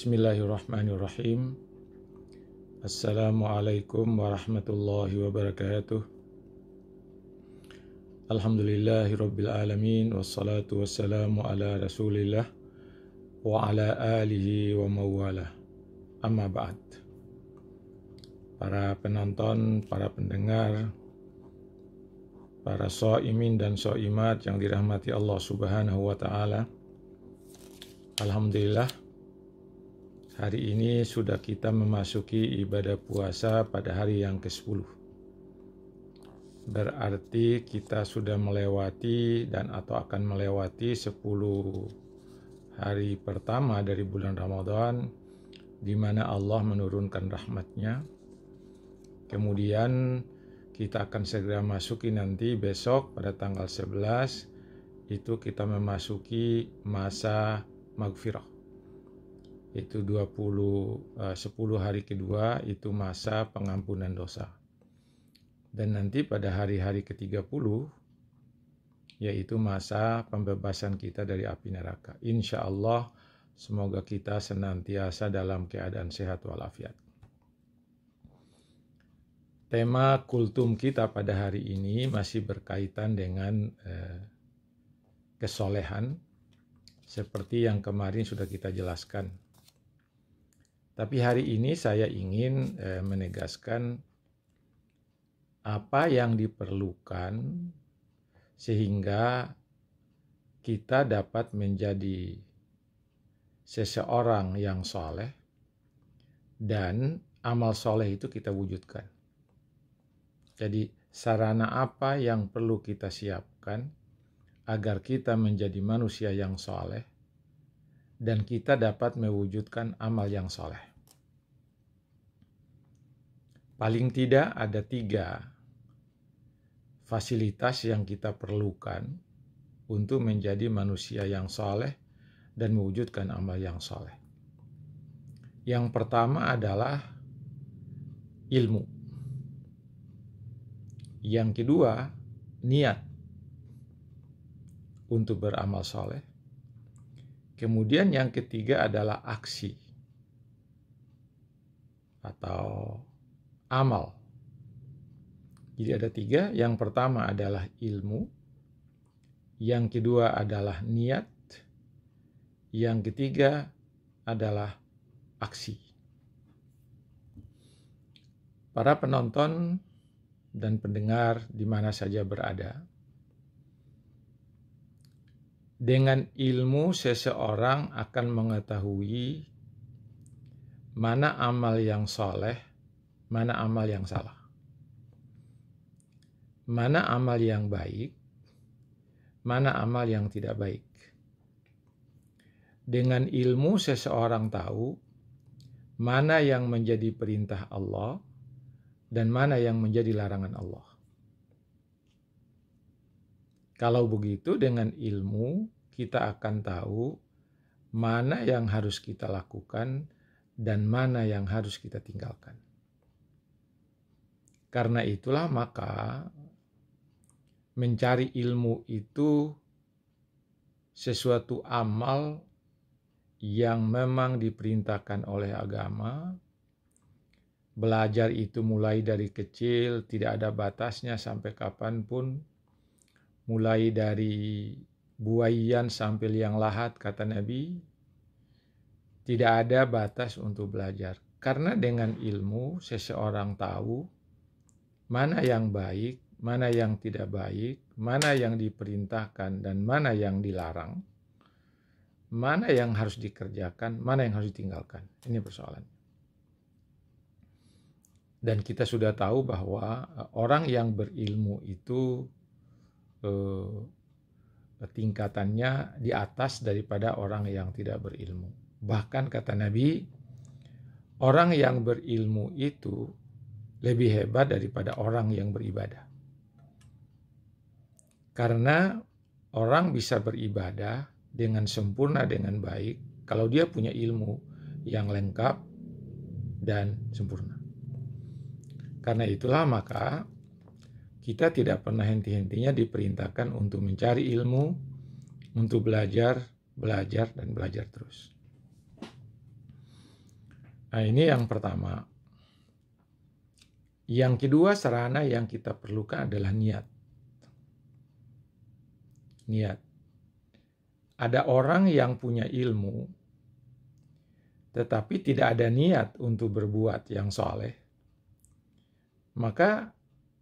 Bismillahirrahmanirrahim. Assalamualaikum warahmatullahi wabarakatuh. Alhamdulillahirabbil alamin wassalatu wassalamu ala Rasulillah wa ala alihi wa mawalah. Amma ba'd. Para penonton, para pendengar, para shaimin dan shaimat yang dirahmati Allah Subhanahu wa taala. Alhamdulillah, hari ini sudah kita memasuki ibadah puasa pada hari yang ke-10. Berarti kita sudah melewati dan atau akan melewati 10 hari pertama dari bulan Ramadan, di mana Allah menurunkan rahmat-Nya. Kemudian kita akan segera masuki nanti besok pada tanggal 11, itu kita memasuki masa maghfirah. Itu 10 hari kedua itu masa pengampunan dosa. Dan nanti pada hari-hari ke-30 yaitu masa pembebasan kita dari api neraka. Insya Allah semoga kita senantiasa dalam keadaan sehat walafiat. Tema kultum kita pada hari ini masih berkaitan dengan kesolehan seperti yang kemarin sudah kita jelaskan. Tapi hari ini saya ingin menegaskan apa yang diperlukan sehingga kita dapat menjadi seseorang yang soleh dan amal soleh itu kita wujudkan. Jadi sarana apa yang perlu kita siapkan agar kita menjadi manusia yang soleh dan kita dapat mewujudkan amal yang soleh. Paling tidak ada 3 fasilitas yang kita perlukan untuk menjadi manusia yang soleh dan mewujudkan amal yang soleh. Yang pertama adalah ilmu. Yang kedua, niat untuk beramal soleh. Kemudian yang ketiga adalah aksi atau amal. Jadi ada 3. Yang pertama adalah ilmu. Yang kedua adalah niat. Yang ketiga adalah aksi. Para penonton dan pendengar di mana saja berada, dengan ilmu seseorang akan mengetahui mana amal yang soleh, mana amal yang salah. Mana amal yang baik, mana amal yang tidak baik. Dengan ilmu seseorang tahu mana yang menjadi perintah Allah dan mana yang menjadi larangan Allah. Kalau begitu dengan ilmu kita akan tahu mana yang harus kita lakukan dan mana yang harus kita tinggalkan. Karena itulah maka mencari ilmu itu sesuatu amal yang memang diperintahkan oleh agama. Belajar itu mulai dari kecil, tidak ada batasnya sampai kapanpun. Mulai dari buaian sampai liang lahat, kata Nabi, tidak ada batas untuk belajar. Karena dengan ilmu seseorang tahu mana yang baik, mana yang tidak baik, mana yang diperintahkan dan mana yang dilarang, mana yang harus dikerjakan, mana yang harus ditinggalkan. Ini persoalannya. Dan kita sudah tahu bahwa orang yang berilmu itu tingkatannya di atas daripada orang yang tidak berilmu. Bahkan kata Nabi, orang yang berilmu itu lebih hebat daripada orang yang beribadah. Karena orang bisa beribadah dengan sempurna, dengan baik, kalau dia punya ilmu yang lengkap dan sempurna. Karena itulah maka kita tidak pernah henti-hentinya diperintahkan untuk mencari ilmu, untuk belajar, dan belajar terus. Nah, ini yang pertama. Yang kedua, sarana yang kita perlukan adalah niat. Niat. Ada orang yang punya ilmu, tetapi tidak ada niat untuk berbuat yang soleh, maka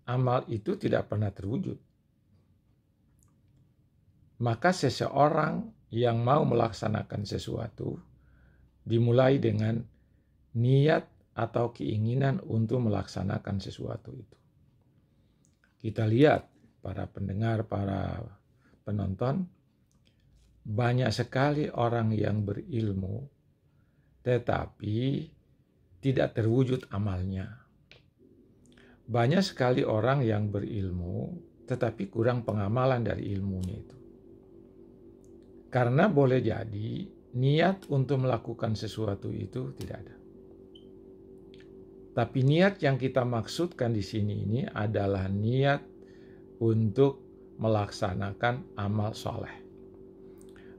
amal itu tidak pernah terwujud. Maka seseorang yang mau melaksanakan sesuatu dimulai dengan niat atau keinginan untuk melaksanakan sesuatu itu. Kita lihat para pendengar, para penonton, banyak sekali orang yang berilmu tetapi tidak terwujud amalnya. Banyak sekali orang yang berilmu tetapi kurang pengamalan dari ilmunya itu. Karena boleh jadi niat untuk melakukan sesuatu itu tidak ada. Tapi niat yang kita maksudkan di sini ini adalah niat untuk melaksanakan amal soleh.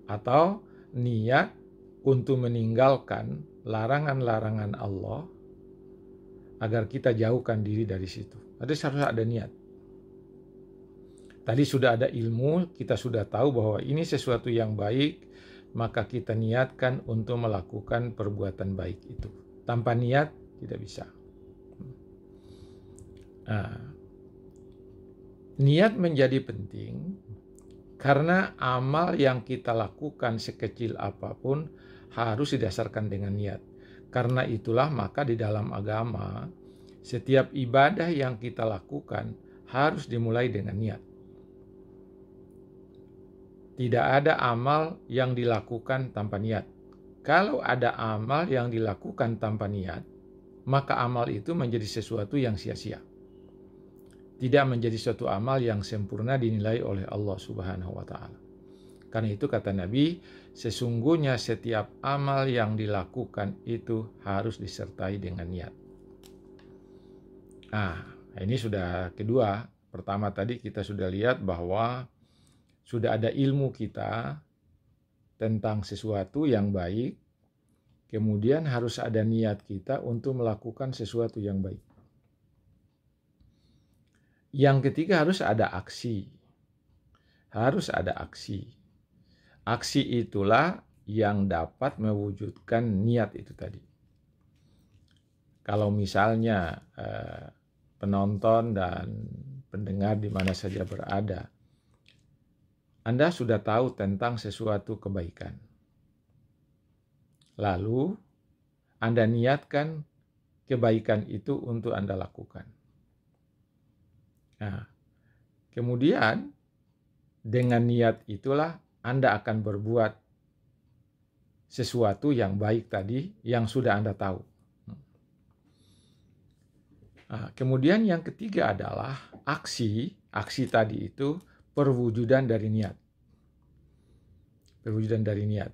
Atau niat untuk meninggalkan larangan-larangan Allah agar kita jauhkan diri dari situ. Ada harus ada niat. Tadi sudah ada ilmu, kita sudah tahu bahwa ini sesuatu yang baik, maka kita niatkan untuk melakukan perbuatan baik itu. Tanpa niat tidak bisa. Nah, niat menjadi penting karena amal yang kita lakukan sekecil apapun harus didasarkan dengan niat. Karena itulah maka di dalam agama setiap ibadah yang kita lakukan harus dimulai dengan niat. Tidak ada amal yang dilakukan tanpa niat. Kalau ada amal yang dilakukan tanpa niat, maka amal itu menjadi sesuatu yang sia-sia. Tidak menjadi suatu amal yang sempurna dinilai oleh Allah Subhanahu wa Ta'ala. Karena itu kata Nabi, sesungguhnya setiap amal yang dilakukan itu harus disertai dengan niat. Nah, ini sudah kedua. Pertama tadi kita sudah lihat bahwa sudah ada ilmu kita tentang sesuatu yang baik, kemudian harus ada niat kita untuk melakukan sesuatu yang baik. Yang ketiga harus ada aksi. Harus ada aksi. Aksi itulah yang dapat mewujudkan niat itu tadi. Kalau misalnya penonton dan pendengar di mana saja berada, Anda sudah tahu tentang sesuatu kebaikan. Lalu Anda niatkan kebaikan itu untuk Anda lakukan. Nah, kemudian dengan niat itulah Anda akan berbuat sesuatu yang baik tadi yang sudah Anda tahu. Nah, kemudian yang ketiga adalah aksi. Aksi tadi itu perwujudan dari niat. Perwujudan dari niat.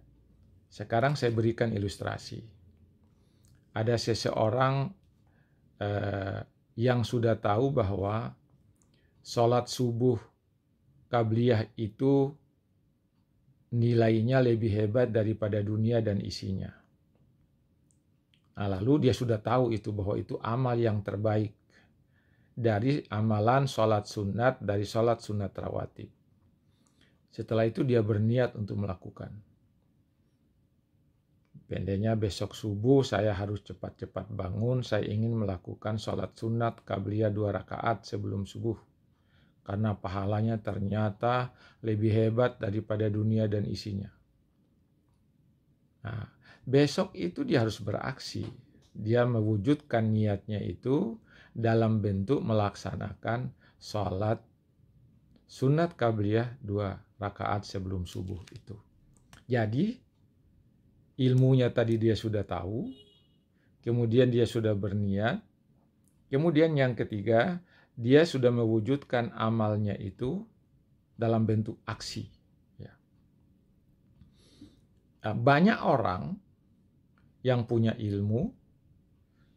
Sekarang saya berikan ilustrasi. Ada seseorang yang sudah tahu bahwa sholat subuh qabliyah itu nilainya lebih hebat daripada dunia dan isinya. Nah, lalu dia sudah tahu itu bahwa itu amal yang terbaik dari amalan sholat sunat, dari sholat sunat rawatib. Setelah itu dia berniat untuk melakukan. Pendeknya besok subuh saya harus cepat-cepat bangun, saya ingin melakukan sholat sunat qabliyah 2 rakaat sebelum subuh. Karena pahalanya ternyata lebih hebat daripada dunia dan isinya. Nah, besok itu dia harus beraksi. Dia mewujudkan niatnya itu dalam bentuk melaksanakan sholat sunat qabliyah 2 rakaat sebelum subuh itu. Jadi ilmunya tadi dia sudah tahu, kemudian dia sudah berniat, kemudian yang ketiga dia sudah mewujudkan amalnya itu dalam bentuk aksi. Ya. Banyak orang yang punya ilmu,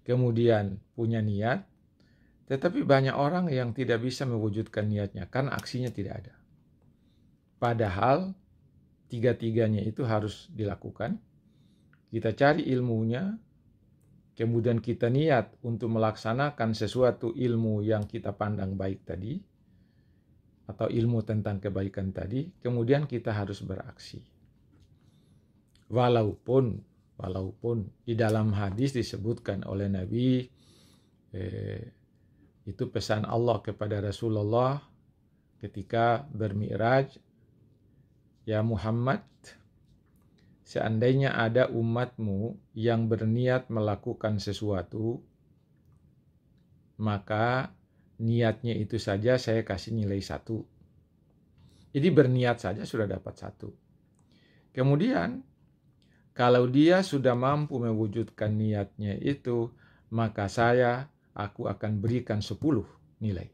kemudian punya niat, tetapi banyak orang yang tidak bisa mewujudkan niatnya karena aksinya tidak ada. Padahal tiga-tiganya itu harus dilakukan. Kita cari ilmunya, kemudian kita niat untuk melaksanakan sesuatu ilmu yang kita pandang baik tadi, atau ilmu tentang kebaikan tadi, kemudian kita harus beraksi. Walaupun di dalam hadis disebutkan oleh Nabi, itu pesan Allah kepada Rasulullah ketika bermi'raj, ya Muhammad, seandainya ada umatmu yang berniat melakukan sesuatu, maka niatnya itu saja saya kasih nilai 1. Jadi berniat saja sudah dapat 1. Kemudian kalau dia sudah mampu mewujudkan niatnya itu, maka aku akan berikan 10 nilai.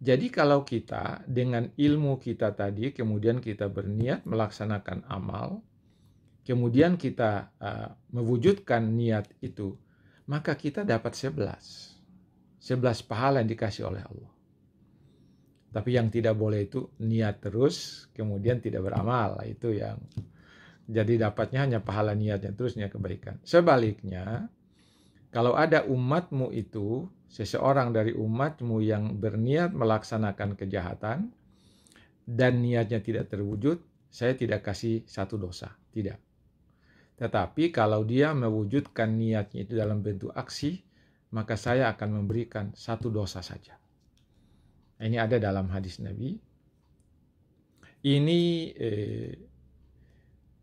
Jadi kalau kita dengan ilmu kita tadi, kemudian kita berniat melaksanakan amal, kemudian kita mewujudkan niat itu, maka kita dapat 11 pahala yang dikasih oleh Allah. Tapi yang tidak boleh itu niat terus, kemudian tidak beramal. Itu yang jadi dapatnya hanya pahala niatnya terus, niat kebaikan. Sebaliknya, kalau ada umatmu itu, seseorang dari umatmu yang berniat melaksanakan kejahatan, dan niatnya tidak terwujud, saya tidak kasih 1 dosa. Tidak. Tetapi kalau dia mewujudkan niatnya itu dalam bentuk aksi, maka saya akan memberikan 1 dosa saja. Ini ada dalam hadis Nabi. Ini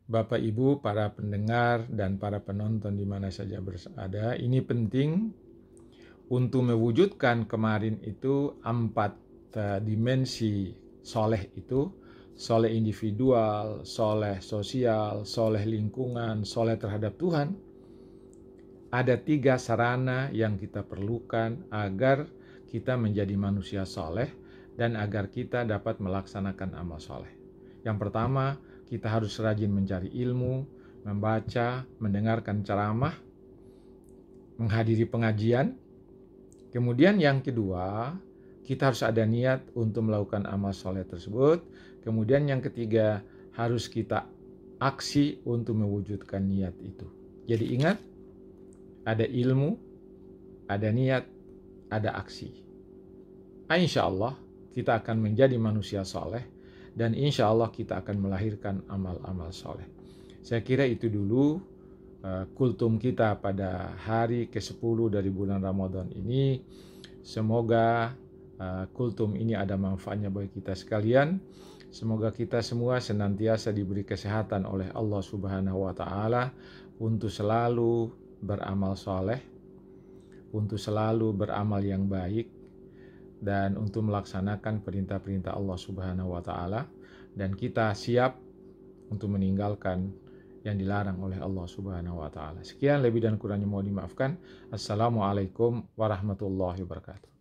Bapak Ibu, para pendengar dan para penonton di mana saja berada, ini penting untuk mewujudkan kemarin itu 4 dimensi soleh itu. Soleh individual, soleh sosial, soleh lingkungan, soleh terhadap Tuhan. Ada 3 sarana yang kita perlukan agar kita menjadi manusia soleh dan agar kita dapat melaksanakan amal soleh. Yang pertama, kita harus rajin mencari ilmu, membaca, mendengarkan ceramah, menghadiri pengajian. Kemudian yang kedua, kita harus ada niat untuk melakukan amal soleh tersebut. Kemudian yang ketiga, harus kita aksi untuk mewujudkan niat itu. Jadi ingat, ada ilmu, ada niat, ada aksi. Insya Allah kita akan menjadi manusia soleh, dan insya Allah kita akan melahirkan amal-amal soleh. Saya kira itu dulu kultum kita pada hari ke-10 dari bulan Ramadan ini. Semoga kultum ini ada manfaatnya bagi kita sekalian. Semoga kita semua senantiasa diberi kesehatan oleh Allah Subhanahu wa Ta'ala untuk selalu beramal soleh, untuk selalu beramal yang baik, dan untuk melaksanakan perintah-perintah Allah Subhanahu wa Ta'ala, dan kita siap untuk meninggalkan yang dilarang oleh Allah Subhanahu wa Ta'ala. Sekian, lebih dan kurangnya mohon dimaafkan. Assalamualaikum warahmatullahi wabarakatuh.